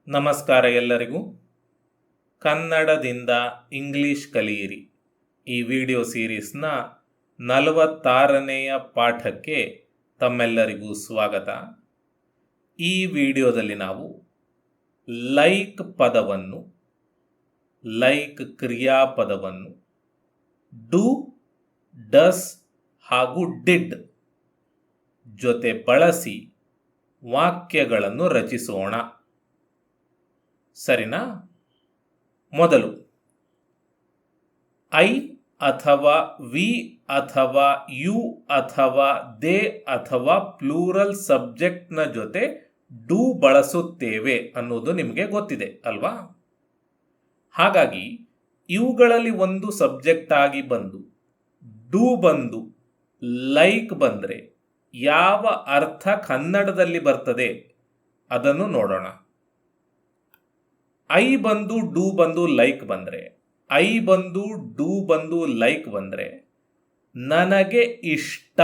ನಮಸ್ಕಾರ ಎಲ್ಲರಿಗೂ. ಕನ್ನಡದಿಂದ ಇಂಗ್ಲಿಷ್ ಕಲಿಯಿರಿ ಈ ವಿಡಿಯೋ ಸೀರೀಸ್ನ 46ನೇಯ ಪಾಠಕ್ಕೆ ತಮ್ಮೆಲ್ಲರಿಗೂ ಸ್ವಾಗತ. ಈ ವಿಡಿಯೋದಲ್ಲಿ ನಾವು ಲೈಕ್ ಪದವನ್ನು, ಲೈಕ್ ಕ್ರಿಯಾಪದವನ್ನು, ಡು, ಡಸ್ ಹಾಗೂ ಡಿಡ್ ಜೊತೆ ಬಳಸಿ ವಾಕ್ಯಗಳನ್ನು ರಚಿಸೋಣ. ಸರಿನಾ? ಮೊದಲು ಐ ಅಥವಾ ವಿ ಅಥವಾ ಯು ಅಥವಾ ದೇ ಅಥವಾ ಪ್ಲೂರಲ್ ಸಬ್ಜೆಕ್ಟ್ನ ಜೊತೆ ಡು ಬಳಸುತ್ತೇವೆ ಅನ್ನೋದು ನಿಮಗೆ ಗೊತ್ತಿದೆ ಅಲ್ವಾ? ಹಾಗಾಗಿ ಇವುಗಳಲ್ಲಿ ಒಂದು ಸಬ್ಜೆಕ್ಟ್ ಆಗಿ ಬಂದು ಡು ಬಂದು ಲೈಕ್ ಬಂದರೆ ಯಾವ ಅರ್ಥ ಕನ್ನಡದಲ್ಲಿ ಬರ್ತದೆ ಅದನ್ನು ನೋಡೋಣ. ಐ ಬಂದು ಡು ಬಂದು ಲೈಕ್ ಬಂದರೆ, ಐ ಬಂದು ಡು ಬಂದು ಲೈಕ್ ಬಂದರೆ ನನಗೆ ಇಷ್ಟ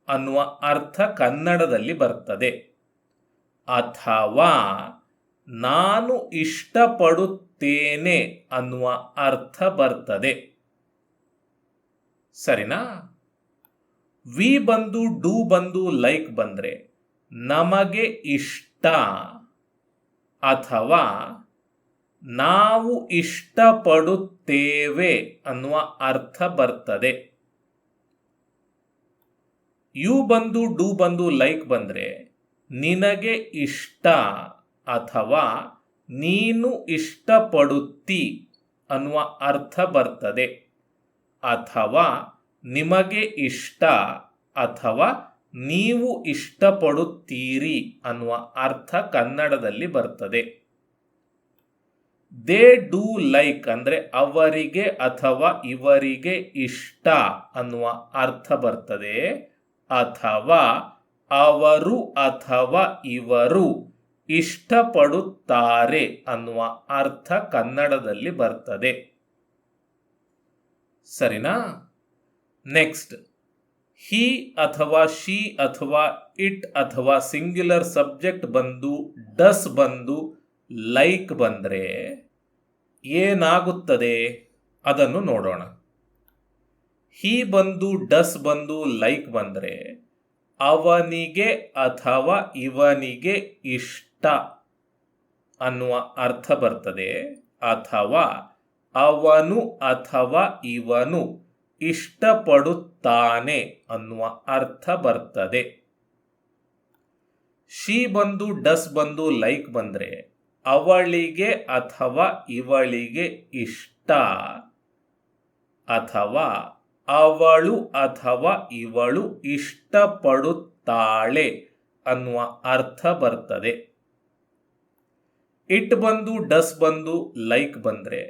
ಅನ್ನುವ ಅರ್ಥ ಕನ್ನಡದಲ್ಲಿ ಬರ್ತದೆ, ಅಥವಾ ನಾನು ಇಷ್ಟಪಡುತ್ತೇನೆ ಅನ್ನುವ ಅರ್ಥ ಬರ್ತದೆ. ಸರಿನಾ? ವಿ ಬಂದು ಡು ಬಂದು ಲೈಕ್ ಬಂದರೆ ನಮಗೆ ಇಷ್ಟ ಅಥವಾ ನಾವು ಇಷ್ಟಪಡುತ್ತೇವೆ ಅನ್ನುವ ಅರ್ಥ ಬರ್ತದೆ. ಯು ಬಂದು ಡು ಬಂದು ಲೈಕ್ ಬಂದರೆ ನಿನಗೆ ಇಷ್ಟ ಅಥವಾ ನೀನು ಇಷ್ಟಪಡುತ್ತಿ ಅನ್ನುವ ಅರ್ಥ ಬರ್ತದೆ, ಅಥವಾ ನಿಮಗೆ ಇಷ್ಟ ಅಥವಾ ನೀವು ಇಷ್ಟಪಡುತ್ತೀರಿ ಅನ್ನುವ ಅರ್ಥ ಕನ್ನಡದಲ್ಲಿ ಬರ್ತದೆ. ದೇ ಡು ಲೈಕ್ ಅಂದರೆ ಅವರಿಗೆ ಅಥವಾ ಇವರಿಗೆ ಇಷ್ಟ ಅನ್ನುವ ಅರ್ಥ ಬರ್ತದೆ, ಅಥವಾ ಅವರು ಅಥವಾ ಇವರು ಇಷ್ಟಪಡುತ್ತಾರೆ ಅನ್ನುವ ಅರ್ಥ ಕನ್ನಡದಲ್ಲಿ ಬರ್ತದೆ. ಸರಿನಾ? ನೆಕ್ಸ್ಟ್, ಹಿ ಅಥವಾ ಶಿ ಅಥವಾ ಇಟ್ ಅಥವಾ ಸಿಂಗ್ಯುಲರ್ ಸಬ್ಜೆಕ್ಟ್ ಬಂದು ಡಸ್ ಬಂದು ಲೈಕ್ ಬಂದರೆ ಏನಾಗುತ್ತದೆ ಅದನ್ನು ನೋಡೋಣ. ಹಿ ಬಂದು ಡಸ್ ಬಂದು ಲೈಕ್ ಬಂದರೆ ಅವನಿಗೆ ಅಥವಾ ಇವನಿಗೆ ಇಷ್ಟ ಅನ್ನುವ ಅರ್ಥ ಬರ್ತದೆ, ಅಥವಾ ಅವನು ಅಥವಾ ಇವನು ಇಷ್ಟಪಡುತ್ತಾನೆ ಅನ್ನುವ ಅರ್ಥ ಬರ್ತದೆ. ಶಿ ಬಂದು ಡಸ್ ಬಂದು ಲೈಕ್ ಬಂದರೆ ಅವಳಿಗೆ ಅಥವಾ ಇವಳಿಗೆ ಇಷ್ಟ, ಅಥವಾ ಅವಳು ಅಥವಾ ಇವಳು ಇಷ್ಟಪಡುತ್ತಾಳೆ ಅನ್ನುವ ಅರ್ಥ ಬರ್ತದೆ. ಇಟ್ ಬಂದು ಡಸ್ ಬಂದು ಲೈಕ್ ಬಂದರೆ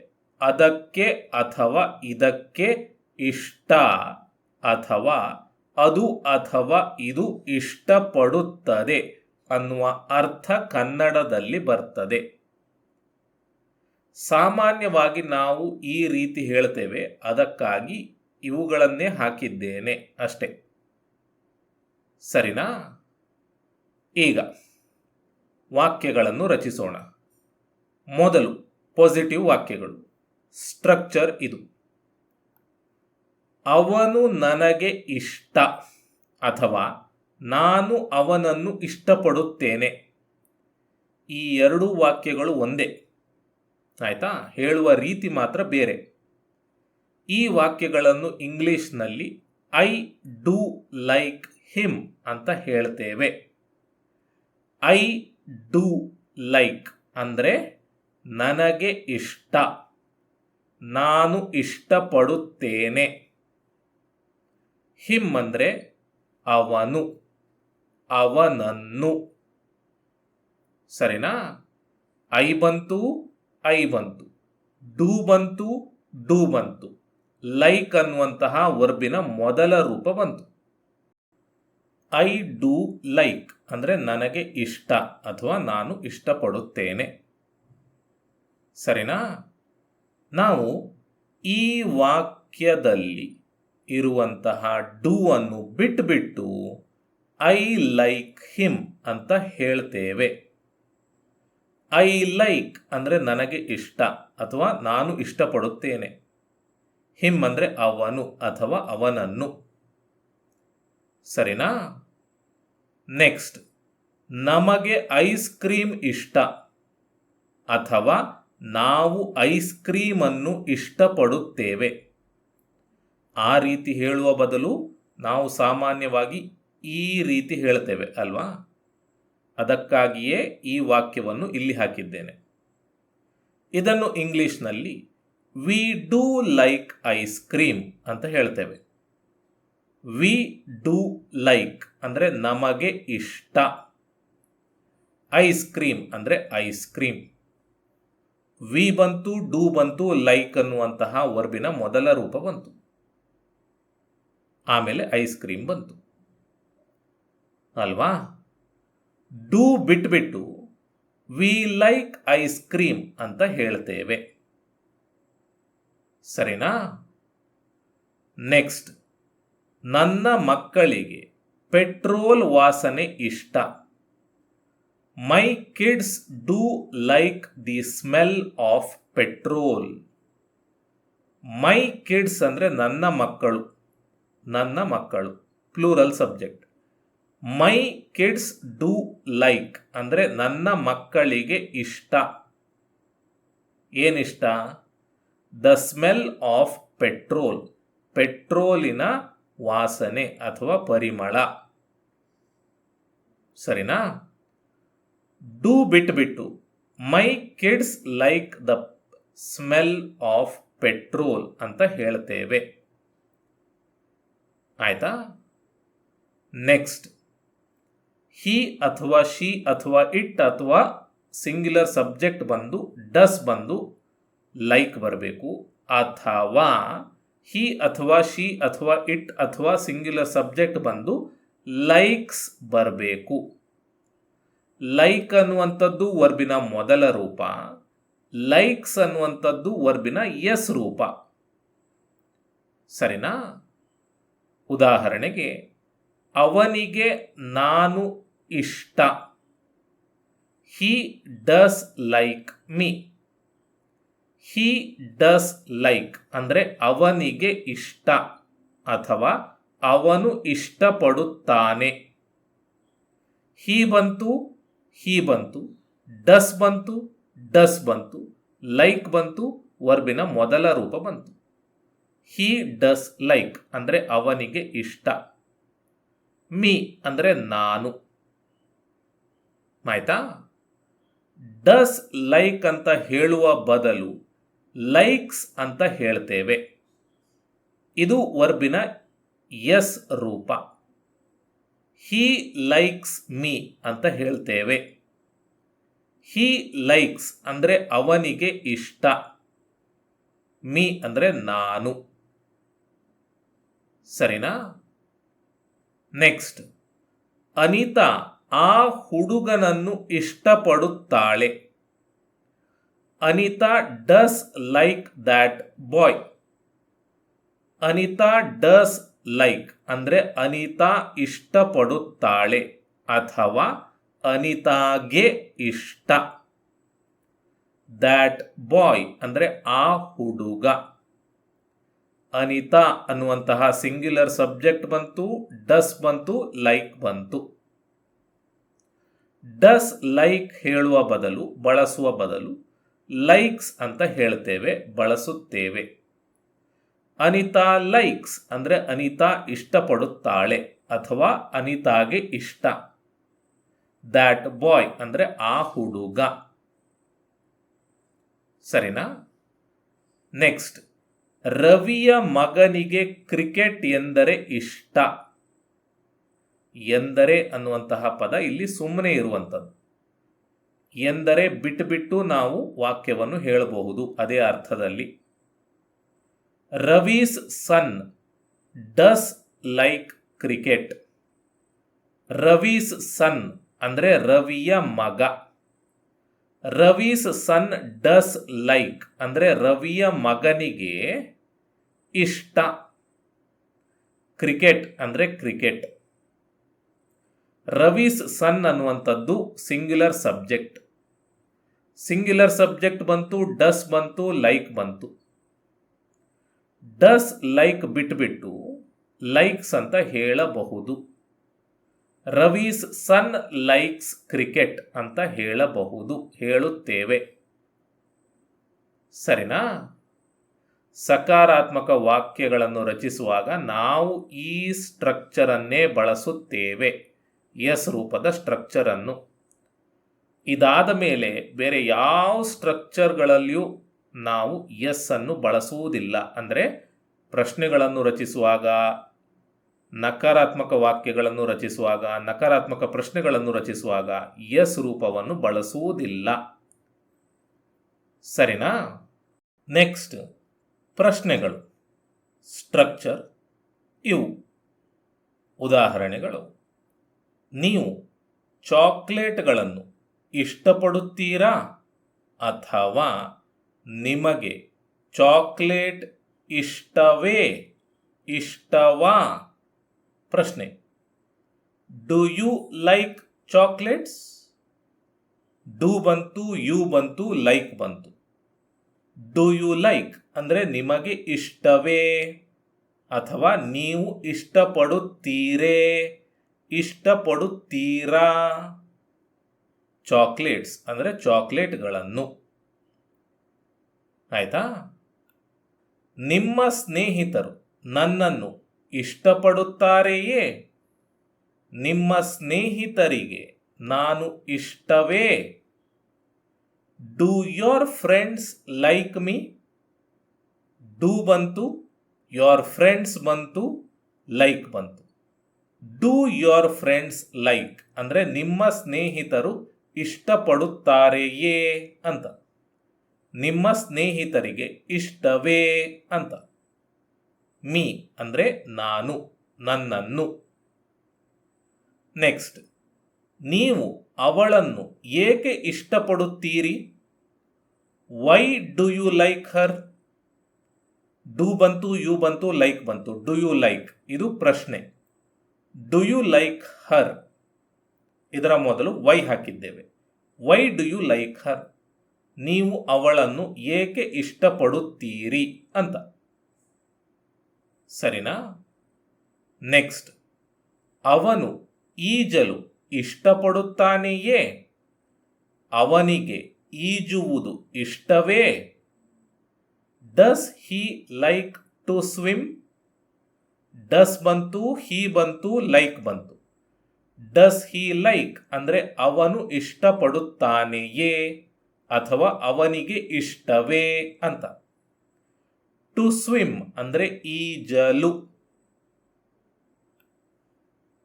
ಅದಕ್ಕೆ ಅಥವಾ ಇದಕ್ಕೆ ಇಷ್ಟ, ಅಥವಾ ಅದು ಅಥವಾ ಇದು ಇಷ್ಟಪಡುತ್ತದೆ ಅನ್ನುವ ಅರ್ಥ ಕನ್ನಡದಲ್ಲಿ ಬರ್ತದೆ. ಸಾಮಾನ್ಯವಾಗಿ ನಾವು ಈ ರೀತಿ ಹೇಳ್ತೇವೆ, ಅದಕ್ಕಾಗಿ ಇವುಗಳನ್ನೇ ಹಾಕಿದ್ದೇನೆ ಅಷ್ಟೇ. ಸರಿನಾ? ಈಗ ವಾಕ್ಯಗಳನ್ನು ರಚಿಸೋಣ. ಮೊದಲು ಪಾಸಿಟಿವ್ ವಾಕ್ಯಗಳು. ಸ್ಟ್ರಕ್ಚರ್ ಇದು: ಅವನು ನನಗೆ ಇಷ್ಟ ಅಥವಾ ನಾನು ಅವನನ್ನು ಇಷ್ಟಪಡುತ್ತೇನೆ. ಈ ಎರಡೂ ವಾಕ್ಯಗಳು ಒಂದೇ, ಆಯ್ತಾ? ಹೇಳುವ ರೀತಿ ಮಾತ್ರ ಬೇರೆ. ಈ ವಾಕ್ಯಗಳನ್ನು ಇಂಗ್ಲಿಷ್ನಲ್ಲಿ ಐ ಡು ಲೈಕ್ ಹಿಮ್ ಅಂತ ಹೇಳ್ತೇವೆ. ಐ ಡು ಲೈಕ್ ಅಂದರೆ ನನಗೆ ಇಷ್ಟ, ನಾನು ಇಷ್ಟಪಡುತ್ತೇನೆ. ಹಿಮ್ ಅಂದರೆ ಅವನು, ಅವನನ್ನು. ಸರಿನಾ? ಐ ಬಂತು, ಐ ಬಂತು, ಡು ಬಂತು, ಡು ಬಂತು, ಲೈಕ್ ಅನ್ನುವಂತಹ ವರ್ಬಿನ ಮೊದಲ ರೂಪ ಬಂತು. ಐ ಡು ಲೈಕ್ ಅಂದರೆ ನನಗೆ ಇಷ್ಟ ಅಥವಾ ನಾನು ಇಷ್ಟಪಡುತ್ತೇನೆ. ಸರಿನಾ? ನಾವು ಈ ವಾಕ್ಯದಲ್ಲಿ ಇರುವಂತಹ ಡು ಅನ್ನು ಬಿಟ್ಟು ಐ ಲೈಕ್ ಹಿಮ್ ಅಂತ ಹೇಳ್ತೇವೆ. ಐ ಲೈಕ್ ಅಂದರೆ ನನಗೆ ಇಷ್ಟ ಅಥವಾ ನಾನು ಇಷ್ಟಪಡುತ್ತೇನೆ. ಹಿಮ್ ಅಂದರೆ ಅವನು ಅಥವಾ ಅವನನ್ನು. ಸರಿನಾ? ನೆಕ್ಸ್ಟ್, ನಮಗೆ ಐಸ್ ಕ್ರೀಮ್ ಇಷ್ಟ ಅಥವಾ ನಾವು ಐಸ್ ಕ್ರೀಮನ್ನು ಇಷ್ಟಪಡುತ್ತೇವೆ. ಆ ರೀತಿ ಹೇಳುವ ಬದಲು ನಾವು ಸಾಮಾನ್ಯವಾಗಿ ಈ ರೀತಿ ಹೇಳ್ತೇವೆ ಅಲ್ವಾ? ಅದಕ್ಕಾಗಿಯೇ ಈ ವಾಕ್ಯವನ್ನು ಇಲ್ಲಿ ಹಾಕಿದ್ದೇನೆ. ಇದನ್ನು ಇಂಗ್ಲಿಷ್ನಲ್ಲಿ we do like ice cream ಅಂತ ಹೇಳ್ತೇವೆ. ವಿ ಡೂ ಲೈಕ್ ಅಂದರೆ ನಮಗೆ ಇಷ್ಟ. ಐಸ್ ಕ್ರೀಮ್ ಅಂದರೆ ಐಸ್ ಕ್ರೀಮ್. ವಿ ಬಂತು, ಡೂ ಬಂತು, ಲೈಕ್ ಅನ್ನುವಂತಹ ವರ್ಬಿನ ಮೊದಲ ರೂಪ ಬಂತು. ಆಮೇಲೆ ಐಸ್ ಕ್ರೀಮ್ ಬಂತು ಅಲ್ವಾ? ಡೂ ಬಿಟ್ಬಿಟ್ಟು ವಿ ಲೈಕ್ ಐಸ್ ಕ್ರೀಮ್ ಅಂತ ಹೇಳ್ತೇವೆ. ಸರಿನಾ? ನೆಕ್ಸ್ಟ್, ನನ್ನ ಮಕ್ಕಳಿಗೆ ಪೆಟ್ರೋಲ್ ವಾಸನೆ ಇಷ್ಟ. ಮೈ kids do like the smell of petrol. My kids ಅಂದರೆ ನನ್ನ ಮಕ್ಕಳು, ನನ್ನ ಮಕ್ಕಳು, plural subject. My kids do like ಅಂದರೆ ನನ್ನ ಮಕ್ಕಳಿಗೆ ಇಷ್ಟ. ಏನಿಷ್ಟ? ದ ಸ್ಮೆಲ್ ಆಫ್ ಪೆಟ್ರೋಲ್, ಪೆಟ್ರೋಲಿನ ವಾಸನೆ ಅಥವಾ ಪರಿಮಳ. ಸರಿನಾ? ಡೂ ಬಿಟ್ಬಿಟ್ಟು ಮೈ kids like the smell of petrol ಅಂತ ಹೇಳ್ತೇವೆ. ಆಯ್ತಾ? ನೆಕ್ಸ್ಟ್, ಹಿ ಅಥವಾ ಶಿ ಅಥವಾ ಇಟ್ ಅಥವಾ ಸಿಂಗ್ಯುಲರ್ ಸಬ್ಜೆಕ್ಟ್ ಬಂದು ಡಸ್ ಬಂದು ಲೈಕ್ ಬರಬೇಕು, ಅಥವಾ ಹಿ ಅಥವಾ ಶಿ ಅಥವಾ ಇಟ್ ಅಥವಾ ಸಿಂಗ್ಯುಲರ್ ಸಬ್ಜೆಕ್ಟ್ ಬಂದು ಲೈಕ್ಸ್ ಬರಬೇಕು. ಲೈಕ್ ಅನ್ನುವಂಥದ್ದು ವರ್ಬಿನ ಮೊದಲ ರೂಪ, ಲೈಕ್ಸ್ ಅನ್ನುವಂಥದ್ದು ವರ್ಬಿನ ಎಸ್ ರೂಪ. ಸರಿನಾ? ಉದಾಹರಣೆಗೆ, ಅವನಿಗೆ ನಾನು ಇಷ್ಟ. He does like me. He does like ಅಂದರೆ ಅವನಿಗೆ ಇಷ್ಟ ಅಥವಾ ಅವನು ಇಷ್ಟಪಡುತ್ತಾನೆ. ಹಿ ಬಂತು, ಹಿ ಬಂತು, ಡಸ್ ಬಂತು, ಡಸ್ ಬಂತು, ಲೈಕ್ ಬಂತು, ವರ್ಬಿನ ಮೊದಲ ರೂಪ ಬಂತು. ಹಿ ಡಸ್ ಲೈಕ್ ಅಂದರೆ ಅವನಿಗೆ ಇಷ್ಟ. ಮೀ ಅಂದರೆ ನಾನು. ಆಯ್ತಾ? ಡಸ್ ಲೈಕ್ ಅಂತ ಹೇಳುವ ಬದಲು ಲೈಕ್ಸ್ ಅಂತ ಹೇಳ್ತೇವೆ. ಇದು ವರ್ಬಿನ ಎಸ್ ರೂಪ. ಹಿ ಲೈಕ್ಸ್ ಮೀ ಅಂತ ಹೇಳ್ತೇವೆ. ಹಿ ಲೈಕ್ಸ್ ಅಂದರೆ ಅವನಿಗೆ ಇಷ್ಟ. ಮೀ ಅಂದರೆ ನಾನು. ಸರಿನಾ? ನೆಕ್ಸ್ಟ್, ಅನಿತಾ ಆ ಹುಡುಗನನ್ನು ಇಷ್ಟಪಡುತ್ತಾಳೆ. Anita does like that boy. Anita does like ಅಂದರೆ ಅನಿತಾ ಇಷ್ಟಪಡುತ್ತಾಳೆ ಅಥವಾ ಅನಿತಾಗೆ ಇಷ್ಟ. ದ್ಯಾಟ್ ಬಾಯ್ ಅಂದರೆ ಆ ಹುಡುಗ. ಅನಿತಾ ಅನ್ನುವಂತಹ ಸಿಂಗ್ಯುಲರ್ ಸಬ್ಜೆಕ್ಟ್ ಬಂತು, ಡಸ್ ಬಂತು, ಲೈಕ್ ಬಂತು. ಡಸ್ ಲೈಕ್ ಹೇಳುವ ಬದಲು, ಬಳಸುವ ಬದಲು ಲೈಕ್ಸ್ ಅಂತ ಹೇಳ್ತೇವೆ, ಬಳಸುತ್ತೇವೆ. ಅನಿತಾ ಲೈಕ್ಸ್ ಅಂದರೆ ಅನಿತಾ ಇಷ್ಟಪಡುತ್ತಾಳೆ ಅಥವಾ ಅನಿತಾಗೆ ಇಷ್ಟ. ದ್ಯಾಟ್ ಬಾಯ್ ಅಂದರೆ ಆ ಹುಡುಗ. ಸರಿನಾ? ನೆಕ್ಸ್ಟ್, ರವಿಯ ಮಗನಿಗೆ ಕ್ರಿಕೆಟ್ ಎಂದರೆ ಇಷ್ಟ. ಎಂದರೆ ಅನ್ನುವಂತಹ ಪದ ಇಲ್ಲಿ ಸುಮ್ಮನೆ ಇರುವಂಥದ್ದು. ಎಂದರೆ ಬಿಟ್ಟು ನಾವು ವಾಕ್ಯವನ್ನು ಹೇಳಬಹುದು ಅದೇ ಅರ್ಥದಲ್ಲಿ. ರವೀಸ್ ಸನ್ ಡಸ್ ಲೈಕ್ ಕ್ರಿಕೆಟ್. ರವೀಸ್ ಸನ್ ಅಂದರೆ ರವಿಯ ಮಗ. ರವೀಸ್ ಸನ್ ಡಸ್ ಲೈಕ್ ಅಂದರೆ ರವಿಯ ಮಗನಿಗೆ ಇಷ್ಟ. ಕ್ರಿಕೆಟ್ ಅಂದರೆ ಕ್ರಿಕೆಟ್. ರವೀಸ್ ಸನ್ ಅನ್ನುವಂಥದ್ದು ಸಿಂಗ್ಯುಲರ್ ಸಬ್ಜೆಕ್ಟ್. ಸಿಂಗ್ಯುಲರ್ ಸಬ್ಜೆಕ್ಟ್ ಬಂತು, ಡಸ್ ಬಂತು, ಲೈಕ್ ಬಂತು. ಡಸ್ ಲೈಕ್ ಬಿಟ್ಬಿಟ್ಟು ಲೈಕ್ಸ್ ಅಂತ ಹೇಳಬಹುದು. ರವೀಸ್ ಸನ್ ಲೈಕ್ಸ್ ಕ್ರಿಕೆಟ್ ಅಂತ ಹೇಳಬಹುದು, ಹೇಳುತ್ತೇವೆ. ಸರಿನಾ? ಸಕಾರಾತ್ಮಕ ವಾಕ್ಯಗಳನ್ನು ರಚಿಸುವಾಗ ನಾವು ಈ ಸ್ಟ್ರಕ್ಚರನ್ನೇ ಬಳಸುತ್ತೇವೆ, ಎಸ್ ರೂಪದ ಸ್ಟ್ರಕ್ಚರನ್ನು. ಇದಾದ ಮೇಲೆ ಬೇರೆ ಯಾವ ಸ್ಟ್ರಕ್ಚರ್ಗಳಲ್ಲಿಯೂ ನಾವು ಎಸ್ ಅನ್ನು ಬಳಸುವುದಿಲ್ಲ. ಅಂದರೆ ಪ್ರಶ್ನೆಗಳನ್ನು ರಚಿಸುವಾಗ, ನಕಾರಾತ್ಮಕ ವಾಕ್ಯಗಳನ್ನು ರಚಿಸುವಾಗ, ನಕಾರಾತ್ಮಕ ಪ್ರಶ್ನೆಗಳನ್ನು ರಚಿಸುವಾಗ ಎಸ್ ರೂಪವನ್ನು ಬಳಸುವುದಿಲ್ಲ. ಸರಿನಾ? ನೆಕ್ಸ್ಟ್, ಪ್ರಶ್ನೆಗಳು, ಸ್ಟ್ರಕ್ಚರ್ ಇವು. ಉದಾಹರಣೆಗಳು: ನೀವು ಚಾಕ್ಲೇಟ್ಗಳನ್ನು ಇಷ್ಟಪಡುತ್ತೀರಾ ಅಥವಾ ನಿಮಗೆ ಚಾಕ್ಲೇಟ್ ಇಷ್ಟವೇ, ಇಷ್ಟವಾ? ಪ್ರಶ್ನೆ: do you like chocolates? Do ಬಂತು, ಯು ಬಂತು, ಲೈಕ್ ಬಂತು. ಡು ಯು ಲೈಕ್ ಅಂದರೆ ನಿಮಗೆ ಇಷ್ಟವೇ ಅಥವಾ ನೀವು ಇಷ್ಟಪಡುತ್ತೀರೇ, ಇಷ್ಟಪಡುತ್ತೀರಾ? ಚಾಕ್ಲೇಟ್ಸ್ ಅಂದರೆ ಚಾಕ್ಲೇಟ್ಗಳನ್ನು. ಆಯ್ತಾ? ನಿಮ್ಮ ಸ್ನೇಹಿತರು ನನ್ನನ್ನು ಇಷ್ಟಪಡುತ್ತಾರೆಯೇ? ನಿಮ್ಮ ಸ್ನೇಹಿತರಿಗೆ ನಾನು ಇಷ್ಟವೇ? Do your friends like me? Do ಬಂತು, ಯೋರ್ ಫ್ರೆಂಡ್ಸ್ ಬಂತು, ಲೈಕ್ ಬಂತು. ಡು ಯೋರ್ ಫ್ರೆಂಡ್ಸ್ ಲೈಕ್ ಅಂದರೆ ನಿಮ್ಮ ಸ್ನೇಹಿತರು ಇಷ್ಟಪಡುತ್ತಾರೆಯೇ ಅಂತ. ನಿಮ್ಮ ಸ್ನೇಹಿತರಿಗೆ ಇಷ್ಟವೇ ಅಂತ. ಮೀ ಅಂದರೆ ನಾನು, ನನ್ನನ್ನು. ನೆಕ್ಸ್ಟ್, ನೀವು ಅವಳನ್ನು ಏಕೆ ಇಷ್ಟಪಡುತ್ತೀರಿ? Why do you like her? Do ಬಂತು, ಯು ಬಂತು, ಲೈಕ್ ಬಂತು. ಡು ಯು ಲೈಕ್ ಇದು ಪ್ರಶ್ನೆ. ಡು ಯು ಲೈಕ್ ಹರ್ ಇದರ ಮೊದಲು ವೈ ಹಾಕಿದ್ದೇವೆ. Why do you like her? ನೀವು ಅವಳನ್ನು ಏಕೆ ಇಷ್ಟಪಡುತ್ತೀರಿ ಅಂತ. ಸರಿನಾ? ನೆಕ್ಸ್ಟ್, ಅವನು ಈಜಲು ಇಷ್ಟಪಡುತ್ತಾನೆಯೇ? ಅವನಿಗೆ ಈಜುವುದು ಇಷ್ಟವೇ? Does he like to swim? Does ಬಂತು, ಹಿ ಬಂತು, ಲೈಕ್ ಬಂತು. ಡಸ್ ಹಿ ಲೈಕ್ ಅಂದರೆ ಅವನು ಇಷ್ಟಪಡುತ್ತಾನೆಯೇ ಅಥವಾ ಅವನಿಗೆ ಇಷ್ಟವೇ ಅಂತ. ಟು ಸ್ವಿಮ್ ಅಂದರೆ ಈಜಲು.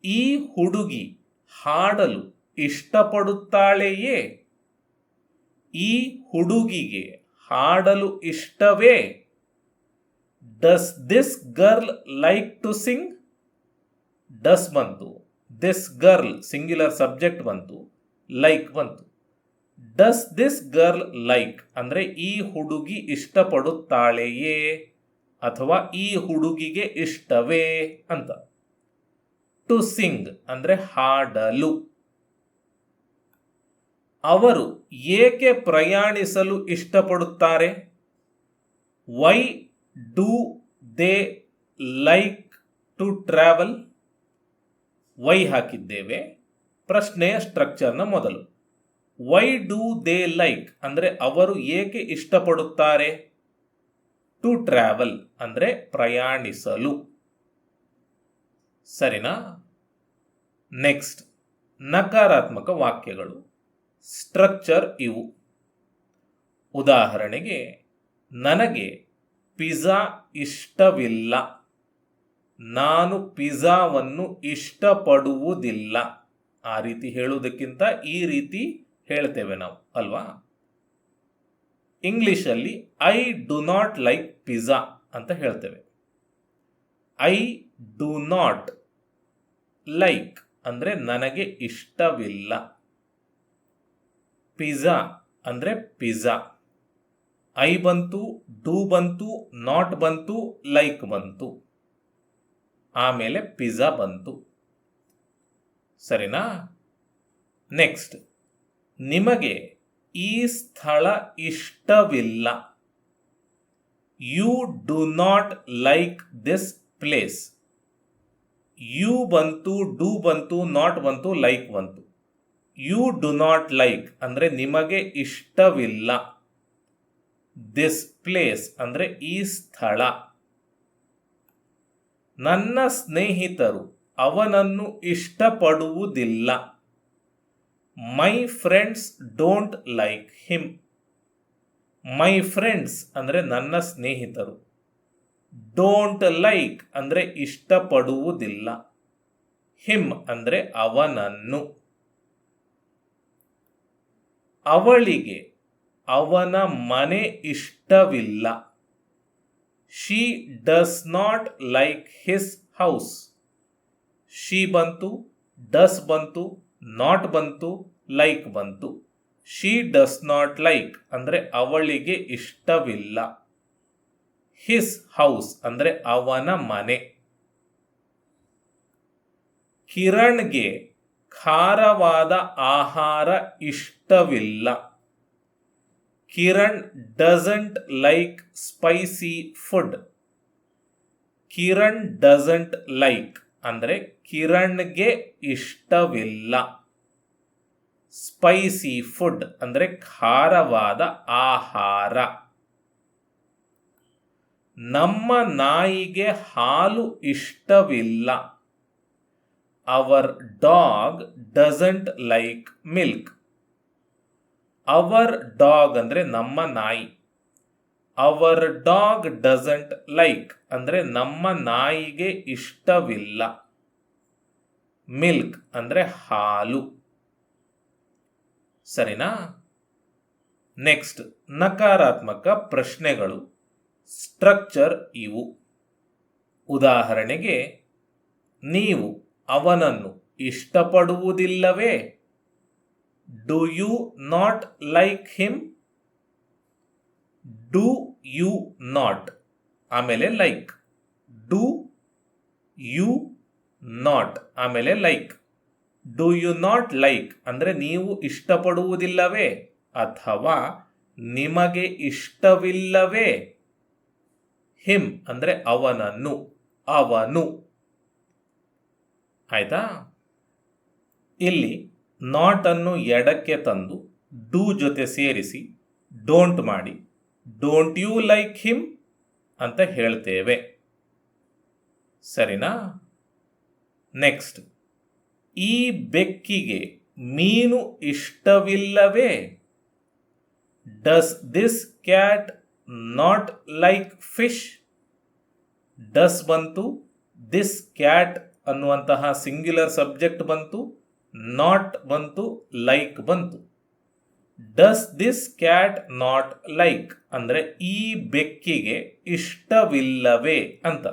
ಈ ಹುಡುಗಿ ಹಾಡಲು ಇಷ್ಟಪಡುತ್ತಾಳೆಯೇ? ಈ ಹುಡುಗಿಗೆ ಹಾಡಲು ಇಷ್ಟವೇ? Does this girl like to sing? Does ಬಂತು, ದಿಸ್ ಗರ್ಲ್ ಸಿಂಗ್ಯುಲರ್ ಸಬ್ಜೆಕ್ಟ್ ಬಂತು, ಲೈಕ್ ಬಂತು. ಡಸ್ ದಿಸ್ ಗರ್ಲ್ ಲೈಕ್ ಅಂದರೆ ಈ ಹುಡುಗಿ ಇಷ್ಟಪಡುತ್ತಾಳೆಯೇ ಅಥವಾ ಈ ಹುಡುಗಿಗೆ ಇಷ್ಟವೇ ಅಂತ. ಟು ಸಿಂಗ್ ಅಂದರೆ ಹಾಡಲು. ಅವರು ಏಕೆ ಪ್ರಯಾಣಿಸಲು ಇಷ್ಟಪಡುತ್ತಾರೆ? Why do they like to travel? Why ಹಾಕಿದ್ದೇವೆ ಪ್ರಶ್ನೆಯ ಸ್ಟ್ರಕ್ಚರ್ನ ಮೊದಲು. ವೈ ಡು ದೇ ಲೈಕ್ ಅಂದರೆ ಅವರು ಏಕೆ ಇಷ್ಟಪಡುತ್ತಾರೆ? ಟು ಟ್ರಾವೆಲ್ ಅಂದರೆ ಪ್ರಯಾಣಿಸಲು. ಸರಿನಾ? ನೆಕ್ಸ್ಟ್, ನಕಾರಾತ್ಮಕ ವಾಕ್ಯಗಳು, ಸ್ಟ್ರಕ್ಚರ್ ಇವು. ಉದಾಹರಣೆಗೆ, ನನಗೆ ಪಿಜ್ಜಾ ಇಷ್ಟವಿಲ್ಲ. ನಾನು ಪಿಜ್ಜಾವನ್ನು ಇಷ್ಟಪಡುವುದಿಲ್ಲ. ಆ ರೀತಿ ಹೇಳುವುದಕ್ಕಿಂತ ಈ ರೀತಿ ಹೇಳ್ತೇವೆ ನಾವು, ಅಲ್ವಾ? ಇಂಗ್ಲಿಷಲ್ಲಿ I do not like pizza ಅಂತ ಹೇಳ್ತೇವೆ. ಐ ಡು ನಾಟ್ ಲೈಕ್ ಅಂದರೆ ನನಗೆ ಇಷ್ಟವಿಲ್ಲ. ಪಿಜ್ಜಾ ಅಂದರೆ ಪಿಜ್ಜಾ. ಐ ಬಂತು, ಡು ಬಂತು, ನಾಟ್ ಬಂತು, ಲೈಕ್ ಬಂತು, ಆಮೇಲೆ ಪಿಜ್ಜಾ ಬಂತು. ಸರಿನಾ? ನೆಕ್ಸ್ಟ್, ನಿಮಗೆ ಈ ಸ್ಥಳ ಇಷ್ಟವಿಲ್ಲ. You do not like this place. You ಬಂತು, ಡೂ ಬಂತು, ನಾಟ್ ಬಂತು, ಲೈಕ್ ಬಂತು. ಯು ಡು ನಾಟ್ ಲೈಕ್ ಅಂದರೆ ನಿಮಗೆ ಇಷ್ಟವಿಲ್ಲ. ದಿಸ್ ಪ್ಲೇಸ್ ಅಂದರೆ ಈ ಸ್ಥಳ. ನನ್ನ ಸ್ನೇಹಿತರು ಅವನನ್ನು ಇಷ್ಟಪಡುವುದಿಲ್ಲ. My friends don't like him. My friends ಅಂದರೆ ನನ್ನ ಸ್ನೇಹಿತರು. ಡೋಂಟ್ ಲೈಕ್ ಅಂದರೆ ಇಷ್ಟಪಡುವುದಿಲ್ಲ. ಹಿಮ್ ಅಂದರೆ ಅವನನ್ನು. ಅವಳಿಗೆ ಅವನ ಮನೆ ಇಷ್ಟವಿಲ್ಲ. She does not like his house. She ಬಂತು, ಡಸ್ ಬಂತು, ನಾಟ್ ಬಂತು, ಲೈಕ್ ಬಂತು. ಶಿ ಡಸ್ ನಾಟ್ ಲೈಕ್ ಅಂದರೆ ಅವಳಿಗೆ ಇಷ್ಟವಿಲ್ಲ. ಹಿಸ್ ಹೌಸ್ ಅಂದರೆ ಅವನ ಮನೆ. ಕಿರಣ್ಗೆ ಖಾರವಾದ ಆಹಾರ ಇಷ್ಟವಿಲ್ಲ. Kiran doesn't like spicy food. Kiran doesn't like ಅಂದರೆ ಕಿರಣ್ಗೆ ಇಷ್ಟವಿಲ್ಲ. ಸ್ಪೈಸಿ ಫುಡ್ ಅಂದರೆ ಖಾರವಾದ ಆಹಾರ. ನಮ್ಮ ನಾಯಿಗೆ ಹಾಲು ಇಷ್ಟವಿಲ್ಲ. Our dog doesn't like milk. Our dog ಅಂದರೆ ನಮ್ಮ ನಾಯಿ. ಅವರ್ ಡಾಗ್ ಡಸಂಟ್ ಲೈಕ್ ಅಂದರೆ ನಮ್ಮ ನಾಯಿಗೆ ಇಷ್ಟವಿಲ್ಲ. ಮಿಲ್ಕ್ ಅಂದರೆ ಹಾಲು. ಸರಿನಾ? ನೆಕ್ಸ್ಟ್, ನಕಾರಾತ್ಮಕ ಪ್ರಶ್ನೆಗಳು. ಸ್ಟ್ರಕ್ಚರ್ ಇವು. ಉದಾಹರಣೆಗೆ, ನೀವು ಅವನನ್ನು ಇಷ್ಟಪಡುವುದಿಲ್ಲವೇ? Do you not like him? Do you not ಆಮೇಲೆ ಲೈಕ್. ಡು ಯು ನಾಟ್ ಆಮೇಲೆ like. Do you not like ಅಂದರೆ ನೀವು ಇಷ್ಟಪಡುವುದಿಲ್ಲವೇ ಅಥವಾ ನಿಮಗೆ ಇಷ್ಟವಿಲ್ಲವೇ? ಹಿಮ್ ಅಂದರೆ ಅವನನ್ನು, ಅವನು. ಆಯ್ತಾ? ಇಲ್ಲಿ ನಾಟ್ ಅನ್ನು ಎಡಕ್ಕೆ ತಂದು ಡೂ ಜೊತೆ ಸೇರಿಸಿ ಡೋಂಟ್ ಮಾಡಿ ಡೋಂಟ್ ಯು ಲೈಕ್ ಹಿಮ್ ಅಂತ ಹೇಳ್ತೇವೆ. ಸರಿನಾ? ನೆಕ್ಸ್ಟ್, ಈ ಬೆಕ್ಕಿಗೆ ಮೀನು ಇಷ್ಟವಿಲ್ಲವೇ? Does this cat not like fish? Does ಬಂತು, ದಿಸ್ ಕ್ಯಾಟ್ ಅನ್ನುವಂತಹ ಸಿಂಗ್ಯುಲರ್ ಸಬ್ಜೆಕ್ಟ್ ಬಂತು, ನಾಟ್ ಬಂತು, ಲೈಕ್ ಬಂತು. Does this cat not like ಅಂದರೆ ಈ ಬೆಕ್ಕಿಗೆ ಇಷ್ಟವಿಲ್ಲವೇ ಅಂತ.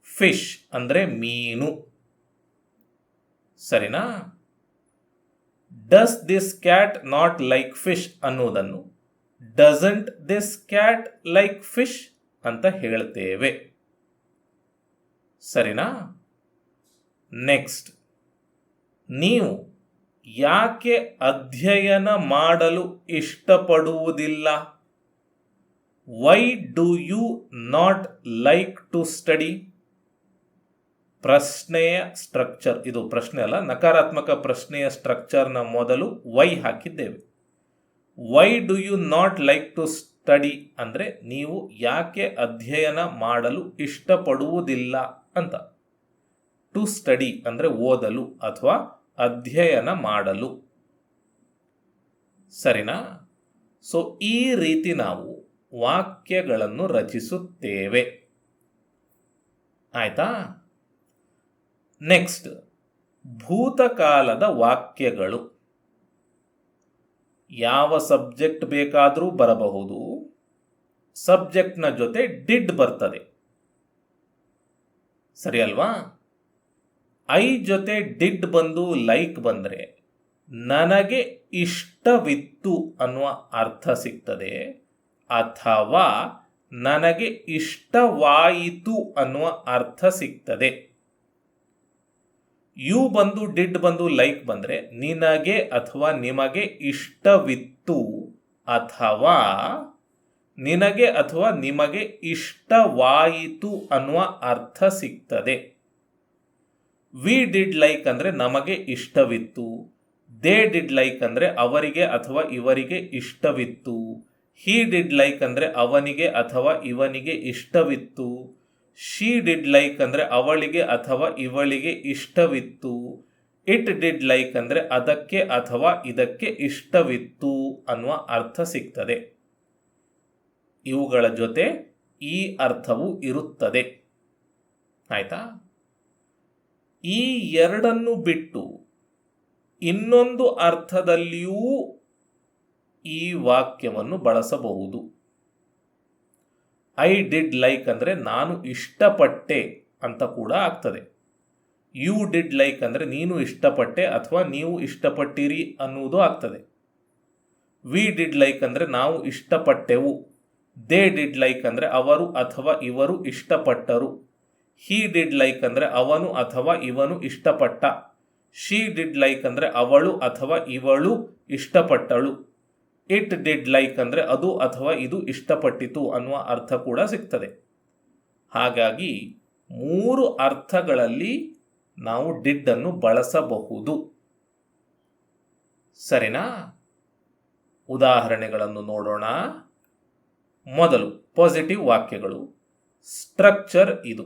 ಫಿಶ್ ಅಂದರೆ ಮೀನು. ಸರಿನಾ? Does this cat not like fish ಅನ್ನುವುದನ್ನು doesn't this cat like fish ಅಂತ ಹೇಳ್ತೇವೆ. ಸರಿನಾ? ನೆಕ್ಸ್ಟ್, ನೀವು ಯಾಕೆ ಅಧ್ಯಯನ ಮಾಡಲು ಇಷ್ಟಪಡುವುದಿಲ್ಲ? Why do you not like to study? ಪ್ರಶ್ನೆಯ ಸ್ಟ್ರಕ್ಚರ್ ಇದು. ಪ್ರಶ್ನೆ ಅಲ್ಲ, ನಕಾರಾತ್ಮಕ ಪ್ರಶ್ನೆಯ ಸ್ಟ್ರಕ್ಚರ್ನ ಮೊದಲು ವೈ ಹಾಕಿದ್ದೇವೆ. Why do you not like to study ಅಂದರೆ ನೀವು ಯಾಕೆ ಅಧ್ಯಯನ ಮಾಡಲು ಇಷ್ಟಪಡುವುದಿಲ್ಲ ಅಂತ. ಟು ಸ್ಟಡಿ ಅಂದರೆ ಓದಲು ಅಥವಾ ಅಧ್ಯಯನ ಮಾಡಲು. ಸರಿನಾ? ಸೊ ಈ ರೀತಿ ನಾವು ವಾಕ್ಯಗಳನ್ನು ರಚಿಸುತ್ತೇವೆ. ಆಯ್ತಾ? ನೆಕ್ಸ್ಟ್, ಭೂತಕಾಲದ ವಾಕ್ಯಗಳು. ಯಾವ ಸಬ್ಜೆಕ್ಟ್ ಬೇಕಾದರೂ ಬರಬಹುದು. ಸಬ್ಜೆಕ್ಟ್ನ ಜೊತೆ ಡಿಡ್ ಬರ್ತದೆ. ಸರಿ ಅಲ್ವಾ? ಐ ಜೊತೆ ಡಿಡ್ ಬಂದು ಲೈಕ್ ಬಂದರೆ ನನಗೆ ಇಷ್ಟವಿತ್ತು ಅನ್ನುವ ಅರ್ಥ ಸಿಗ್ತದೆ, ಅಥವಾ ನನಗೆ ಇಷ್ಟವಾಯಿತು ಅನ್ನುವ ಅರ್ಥ ಸಿಗ್ತದೆ. ಯು ಬಂದು ಡಿಡ್ ಬಂದು ಲೈಕ್ ಬಂದರೆ ನಿನಗೆ ಅಥವಾ ನಿಮಗೆ ಇಷ್ಟವಿತ್ತು ಅಥವಾ ನಿನಗೆ ಅಥವಾ ನಿಮಗೆ ಇಷ್ಟವಾಯಿತು ಅನ್ನುವ ಅರ್ಥ ಸಿಗ್ತದೆ. ವಿ ಡಿಡ್ ಲೈಕ್ ಅಂದರೆ ನಮಗೆ ಇಷ್ಟವಿತ್ತು. ದೇ ಡಿಡ್ ಲೈಕ್ ಅಂದರೆ ಅವರಿಗೆ ಅಥವಾ ಇವರಿಗೆ ಇಷ್ಟವಿತ್ತು. ಹಿ ಡಿಡ್ ಲೈಕ್ ಅಂದರೆ ಅವನಿಗೆ ಅಥವಾ ಇವನಿಗೆ ಇಷ್ಟವಿತ್ತು. ಶಿ ಡಿಡ್ ಲೈಕ್ ಅಂದರೆ ಅವಳಿಗೆ ಅಥವಾ ಇವಳಿಗೆ ಇಷ್ಟವಿತ್ತು. ಇಟ್ ಡಿಡ್ ಲೈಕ್ ಅಂದರೆ ಅದಕ್ಕೆ ಅಥವಾ ಇದಕ್ಕೆ ಇಷ್ಟವಿತ್ತು ಅನ್ನುವ ಅರ್ಥ ಸಿಗ್ತದೆ. ಇವುಗಳ ಜೊತೆ ಈ ಅರ್ಥವು ಇರುತ್ತದೆ. ಆಯ್ತಾ? ಈ ಎರಡನ್ನು ಬಿಟ್ಟು ಇನ್ನೊಂದು ಅರ್ಥದಲ್ಲಿಯೂ ಈ ವಾಕ್ಯವನ್ನು ಬಳಸಬಹುದು. ಐ ಡಿಡ್ ಲೈಕ್ ಅಂದರೆ ನಾನು ಇಷ್ಟಪಟ್ಟೆ ಅಂತ ಕೂಡ ಆಗ್ತದೆ. ಯು ಡಿಡ್ ಲೈಕ್ ಅಂದರೆ ನೀನು ಇಷ್ಟಪಟ್ಟೆ ಅಥವಾ ನೀವು ಇಷ್ಟಪಟ್ಟಿರಿ ಅನ್ನುವುದು ಆಗ್ತದೆ. ವಿ ಡಿಡ್ ಲೈಕ್ ಅಂದರೆ ನಾವು ಇಷ್ಟಪಟ್ಟೆವು. ದೇ ಡಿಡ್ ಲೈಕ್ ಅಂದರೆ ಅವರು ಅಥವಾ ಇವರು ಇಷ್ಟಪಟ್ಟರು. ಹಿ ಡಿಡ್ ಲೈಕ್ ಅಂದರೆ ಅವನು ಅಥವಾ ಇವನು ಇಷ್ಟಪಟ್ಟ. ಶಿ ಡಿಡ್ ಲೈಕ್ ಅಂದರೆ ಅವಳು ಅಥವಾ ಇವಳು ಇಷ್ಟಪಟ್ಟಳು. ಇಟ್ ಡಿಡ್ ಲೈಕ್ ಅಂದರೆ ಅದು ಅಥವಾ ಇದು ಇಷ್ಟಪಟ್ಟಿತು ಅನ್ನುವ ಅರ್ಥ ಕೂಡ ಸಿಗ್ತದೆ. ಹಾಗಾಗಿ 3 ಅರ್ಥಗಳಲ್ಲಿ ನಾವು ಡಿಡ್ ಅನ್ನು ಬಳಸಬಹುದು. ಸರಿನಾ? ಉದಾಹರಣೆಗಳನ್ನು ನೋಡೋಣ. ಮೊದಲು ಪಾಸಿಟಿವ್ ವಾಕ್ಯಗಳು. ಸ್ಟ್ರಕ್ಚರ್ ಇದು.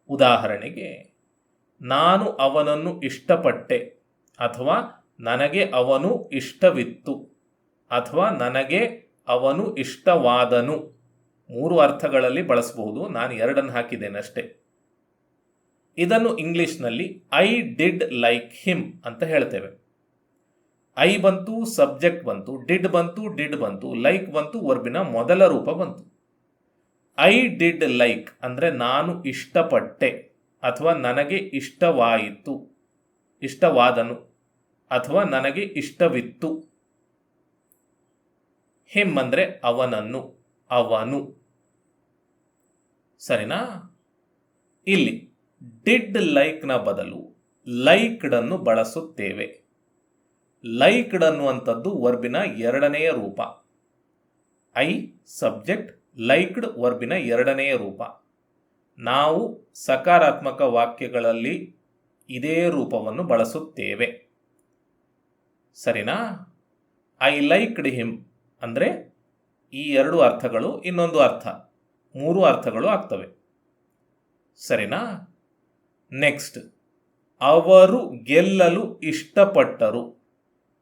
ಉದಾಹರಣೆಗೆ, ನಾನು ಅವನನ್ನು ಇಷ್ಟಪಟ್ಟೆ ಅಥವಾ ನನಗೆ ಅವನು ಇಷ್ಟವಿತ್ತು ಅಥವಾ ನನಗೆ ಅವನು ಇಷ್ಟವಾದನು. 3 ಅರ್ಥಗಳಲ್ಲಿ ಬಳಸಬಹುದು. ನಾನು 2 ಹಾಕಿದ್ದೇನೆ ಅಷ್ಟೇ. ಇದನ್ನು ಇಂಗ್ಲಿಷ್ನಲ್ಲಿ ಐ ಡಿಡ್ ಲೈಕ್ ಹಿಮ್ ಅಂತ ಹೇಳ್ತೇವೆ. ಐ ಬಂತು, ಸಬ್ಜೆಕ್ಟ್ ಬಂತು, ಡಿಡ್ ಬಂತು, ಡಿಡ್ ಬಂತು, ಲೈಕ್ ಬಂತು, ವರ್ಬಿನ ಮೊದಲ ರೂಪ ಬಂತು. ಐ ಡಿಡ್ ಲೈಕ್ ಅಂದರೆ ನಾನು ಇಷ್ಟಪಟ್ಟೆ ಅಥವಾ ನನಗೆ ಇಷ್ಟವಾಯಿತು, ಇಷ್ಟವಾದನು ಅಥವಾ ನನಗೆ ಇಷ್ಟವಿತ್ತು. ಹಿಮ್ ಅಂದರೆ ಅವನನ್ನು, ಅವನು. ಸರಿನಾ? ಇಲ್ಲಿ ಡಿಡ್ ಲೈಕ್ನ ಬದಲು ಲೈಕ್ಡ್ ಅನ್ನು ಬಳಸುತ್ತೇವೆ. ಲೈಕ್ಡ್ ಅನ್ನುವಂಥದ್ದು ವರ್ಬಿನ 2ನೆಯ ರೂಪ. ಐ ಸಬ್ಜೆಕ್ಟ್, ಲೈಕ್ಡ್ ವರ್ಬಿನ 2ನೆಯ ರೂಪ. ನಾವು ಸಕಾರಾತ್ಮಕ ವಾಕ್ಯಗಳಲ್ಲಿ ಇದೇ ರೂಪವನ್ನು ಬಳಸುತ್ತೇವೆ. ಸರಿನಾ? ಐ ಲೈಕ್ಡ್ ಹಿಮ್ ಅಂದರೆ ಈ 2 ಅರ್ಥಗಳು, ಇನ್ನೊಂದು ಅರ್ಥ, 3 ಅರ್ಥಗಳು ಆಗ್ತವೆ. ಸರಿನಾ? ನೆಕ್ಸ್ಟ್, ಅವರು ಗೆಲ್ಲಲು ಇಷ್ಟಪಟ್ಟರು.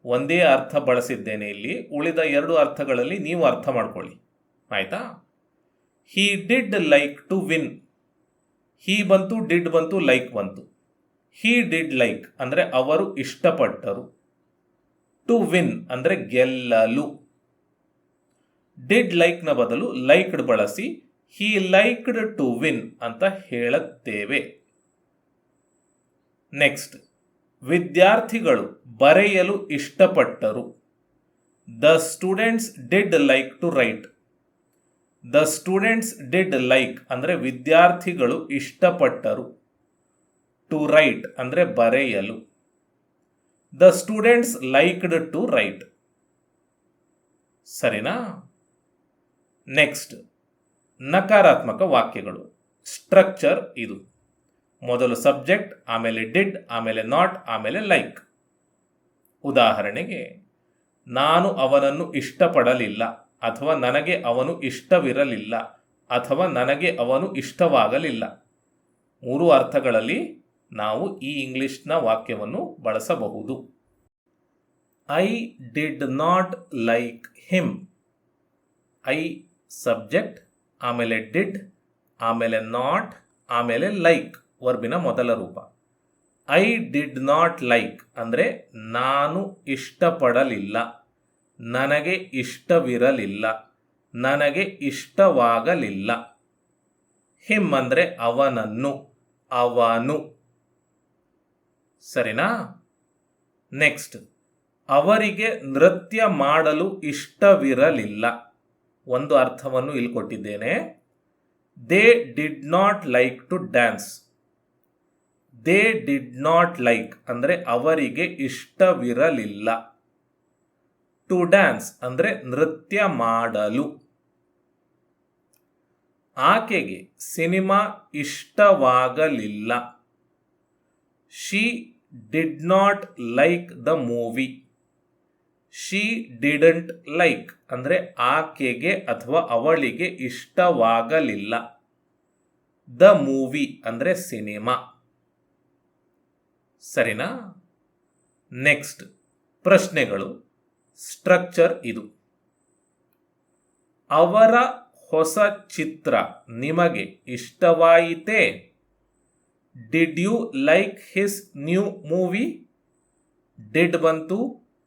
ಒಂದೇ ಅರ್ಥ ಬಳಸಿದ್ದೇನೆ ಇಲ್ಲಿ. ಉಳಿದ 2 ಅರ್ಥಗಳಲ್ಲಿ ನೀವು ಅರ್ಥ ಮಾಡ್ಕೊಳ್ಳಿ. ಆಯ್ತಾ? He did like to win. He ಬಂತು, ಡಿಡ್ ಬಂತು, ಲೈಕ್ ಬಂತು. ಹಿ ಡಿಡ್ ಲೈಕ್ ಅಂದರೆ ಅವರು ಇಷ್ಟಪಟ್ಟರು. ಟು ವಿನ್ ಅಂದರೆ ಗೆಲ್ಲಲು. ಡಿಡ್ ಲೈಕ್ನ ಬದಲು ಲೈಕ್ಡ್ ಬಳಸಿ ಹಿ ಲೈಕ್ಡ್ ಟು ವಿನ್ ಅಂತ ಹೇಳುತ್ತೇವೆ. ನೆಕ್ಸ್ಟ್, ವಿದ್ಯಾರ್ಥಿಗಳು ಬರೆಯಲು ಇಷ್ಟಪಟ್ಟರು. The students did like to write. The students did like ಅಂದರೆ ವಿದ್ಯಾರ್ಥಿಗಳು ಇಷ್ಟಪಟ್ಟರು. ಟು ರೈಟ್ ಅಂದರೆ ಬರೆಯಲು. The students liked to write. ಸರಿನಾ? ನೆಕ್ಸ್ಟ್, ನಕಾರಾತ್ಮಕ ವಾಕ್ಯಗಳು. ಸ್ಟ್ರಕ್ಚರ್ ಇದು. ಮೊದಲು ಸಬ್ಜೆಕ್ಟ್, ಆಮೇಲೆ ಡಿಡ್, ಆಮೇಲೆ ನಾಟ್, ಆಮೇಲೆ ಲೈಕ್. ಉದಾಹರಣೆಗೆ, ನಾನು ಅವನನ್ನು ಇಷ್ಟಪಡಲಿಲ್ಲ ಅಥವಾ ನನಗೆ ಅವನು ಇಷ್ಟವಿರಲಿಲ್ಲ ಅಥವಾ ನನಗೆ ಅವನು ಇಷ್ಟವಾಗಲಿಲ್ಲ. 3 ಅರ್ಥಗಳಲ್ಲಿ ನಾವು ಈ ಇಂಗ್ಲಿಷ್ನ ವಾಕ್ಯವನ್ನು ಬಳಸಬಹುದು. I did not like him. I subject, ಆಮೇಲೆ ಡಿಡ್, ಆಮೇಲೆ ನಾಟ್, ಆಮೇಲೆ ಲೈಕ್ ವರ್ಬಿನ ಮೊದಲ ರೂಪ. ಐ ಡಿಡ್ ನಾಟ್ ಲೈಕ್ ಅಂದರೆ ನಾನು ಇಷ್ಟಪಡಲಿಲ್ಲ, ನನಗೆ ಇಷ್ಟವಿರಲಿಲ್ಲ, ನನಗೆ ಇಷ್ಟವಾಗಲಿಲ್ಲ. ಹಿಮ್ ಅಂದರೆ ಅವನನ್ನು, ಅವನು. ಸರಿನಾ? ನೆಕ್ಸ್ಟ್, ಅವರಿಗೆ ನೃತ್ಯ ಮಾಡಲು ಇಷ್ಟವಿರಲಿಲ್ಲ. ಒಂದು ಅರ್ಥವನ್ನು ಇಲ್ಲಿ ಕೊಟ್ಟಿದ್ದೇನೆ. They did not like to dance. They did not like ಅಂದರೆ ಅವರಿಗೆ ಇಷ್ಟವಿರಲಿಲ್ಲ. ಟು ಡ್ಯಾನ್ಸ್ ಅಂದರೆ ನೃತ್ಯ ಮಾಡಲು. ಆಕೆಗೆ ಸಿನಿಮಾ ಇಷ್ಟವಾಗಲಿಲ್ಲ. She did not like the movie. She didn't like ಅಂದರೆ ಆಕೆಗೆ ಅಥವಾ ಅವಳಿಗೆ ಇಷ್ಟವಾಗಲಿಲ್ಲ. ದ ಮೂವಿ ಅಂದರೆ ಸಿನಿಮಾ. ಸರಿನಾ? ನೆಕ್ಸ್ಟ್ ಪ್ರಶ್ನೆಗಳು. ಸ್ಟ್ರಕ್ಚರ್ ಇದು. ಅವರ ಹೊಸ ಚಿತ್ರ ನಿಮಗೆ ಇಷ್ಟವಾಯಿತೇ? Did you like his new movie? Did ಬಂತು,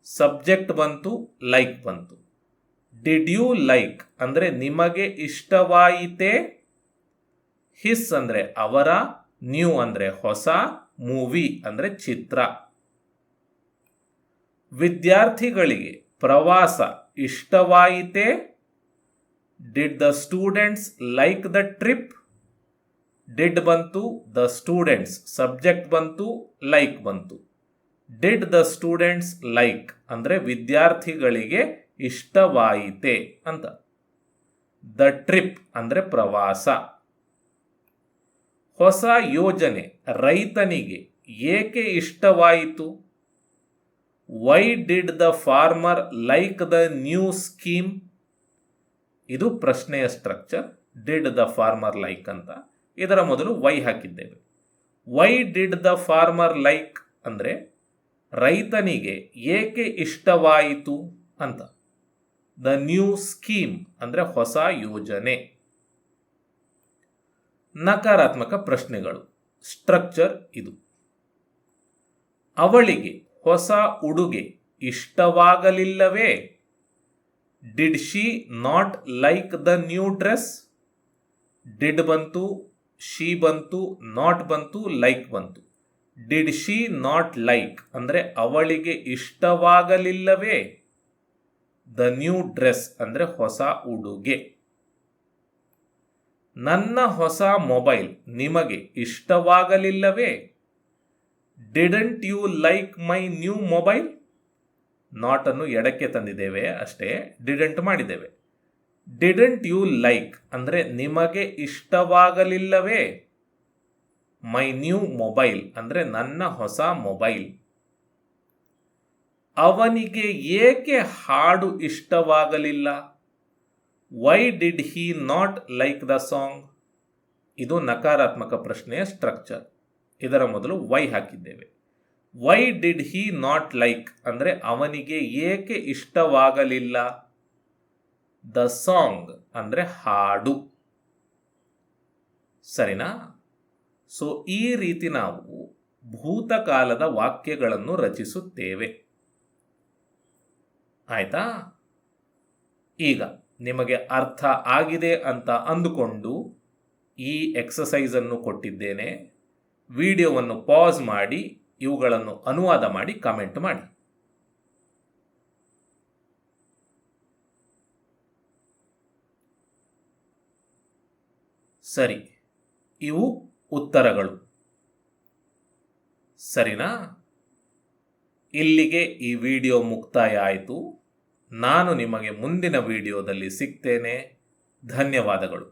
ಸಬ್ಜೆಕ್ಟ್ ಬಂತು, ಲೈಕ್ ಬಂತು. ಡಿಡ್ ಯು ಲೈಕ್ ಅಂದರೆ ನಿಮಗೆ ಇಷ್ಟವಾಯಿತೇ? ಹಿಸ್ ಅಂದರೆ ಅವರ, ನ್ಯೂ ಅಂದರೆ ಹೊಸ, ಮೂವಿ ಅಂದರೆ ಚಿತ್ರ. ವಿದ್ಯಾರ್ಥಿಗಳಿಗೆ ಪ್ರವಾಸ ಇಷ್ಟವಾಯಿತೇ? Did the students like the trip? Did ಬಂತು, ದ ಸ್ಟೂಡೆಂಟ್ಸ್ ಸಬ್ಜೆಕ್ಟ್ ಬಂತು, ಲೈಕ್ ಬಂತು. ಡಿಡ್ ದ ಸ್ಟೂಡೆಂಟ್ಸ್ ಲೈಕ್ ಅಂದರೆ ವಿದ್ಯಾರ್ಥಿಗಳಿಗೆ ಇಷ್ಟವಾಯಿತೆ ಅಂತ. ದ ಟ್ರಿಪ್ ಅಂದರೆ ಪ್ರವಾಸ. ಹೊಸ ಯೋಜನೆ ರೈತನಿಗೆ ಏಕೆ ಇಷ್ಟವಾಯಿತು? Why did the farmer like the new scheme? ಇದು ಪ್ರಶ್ನೆಯ structure. Did the farmer like ಅಂತ. ಇದರ ಮೊದಲು ವೈ ಹಾಕಿದ್ದೇವೆ. Why did the farmer like ಅಂದರೆ ರೈತನಿಗೆ ಏಕೆ ಇಷ್ಟವಾಯಿತು ಅಂತ. ದ ನ್ಯೂ ಸ್ಕೀಮ್ ಅಂದರೆ ಹೊಸ ಯೋಜನೆ. ನಕಾರಾತ್ಮಕ ಪ್ರಶ್ನೆಗಳು. ಸ್ಟ್ರಕ್ಚರ್ ಇದು. ಅವಳಿಗೆ ಹೊಸ ಉಡುಗೆ ಇಷ್ಟವಾಗಲಿಲ್ಲವೇ? Did she not like the new dress? Did ಬಂತು, ಶಿ ಬಂತು, ನಾಟ್ ಬಂತು, ಲೈಕ್ ಬಂತು. ಡಿಡ್ ಶಿ ನಾಟ್ ಲೈಕ್ ಅಂದರೆ ಅವಳಿಗೆ ಇಷ್ಟವಾಗಲಿಲ್ಲವೇ? ದ ನ್ಯೂ ಡ್ರೆಸ್ ಅಂದರೆ ಹೊಸ ಉಡುಗೆ. ನನ್ನ ಹೊಸ ಮೊಬೈಲ್ ನಿಮಗೆ ಇಷ್ಟವಾಗಲಿಲ್ಲವೇ? Didn't you like my new mobile? Not ಅನ್ನು ಎಡಕ್ಕೆ ತಂದಿದ್ದೇವೆ ಅಷ್ಟೇ, ಡಿಡಂಟ್ ಮಾಡಿದ್ದೇವೆ. ಡಿಡಂಟ್ ಯು ಲೈಕ್ ಅಂದರೆ ನಿಮಗೆ ಇಷ್ಟವಾಗಲಿಲ್ಲವೇ? ಮೈ ನ್ಯೂ ಮೊಬೈಲ್ ಅಂದರೆ ನನ್ನ ಹೊಸ ಮೊಬೈಲ್. ಅವನಿಗೆ ಏಕೆ ಹಾಡು ಇಷ್ಟವಾಗಲಿಲ್ಲ? Why did he not like the song? ಇದು ನಕಾರಾತ್ಮಕ ಪ್ರಶ್ನೆಯ ಸ್ಟ್ರಕ್ಚರ್. ಇದರ ಮೊದಲು ವೈ ಹಾಕಿದ್ದೇವೆ. Why did he not like ಅಂದರೆ ಅವನಿಗೆ ಏಕೆ ಇಷ್ಟವಾಗಲಿಲ್ಲ? ದ ಸಾಂಗ್ ಅಂದರೆ ಹಾಡು. ಸರಿನಾ? ಸೊ ಈ ರೀತಿ ನಾವು ಭೂತಕಾಲದ ವಾಕ್ಯಗಳನ್ನು ರಚಿಸುತ್ತೇವೆ. ಆಯ್ತಾ? ಈಗ ನಿಮಗೆ ಅರ್ಥ ಆಗಿದೆ ಅಂತ ಅಂದುಕೊಂಡು ಈ ಎಕ್ಸಸೈಸ್ ಅನ್ನು ಕೊಟ್ಟಿದ್ದೇನೆ. ವಿಡಿಯೋವನ್ನು ಪಾಸ್ ಮಾಡಿ ಇವುಗಳನ್ನು ಅನುವಾದ ಮಾಡಿ ಕಾಮೆಂಟ್ ಮಾಡಿ. ಸರಿ, ಇವು ಉತ್ತರಗಳು. ಸರಿನಾ? ಇಲ್ಲಿಗೆ ಈ ವಿಡಿಯೋ ಮುಕ್ತಾಯ ಆಯಿತು. ನಾನು ನಿಮಗೆ ಮುಂದಿನ ವಿಡಿಯೋದಲ್ಲಿ ಸಿಗ್ತೇನೆ. ಧನ್ಯವಾದಗಳು.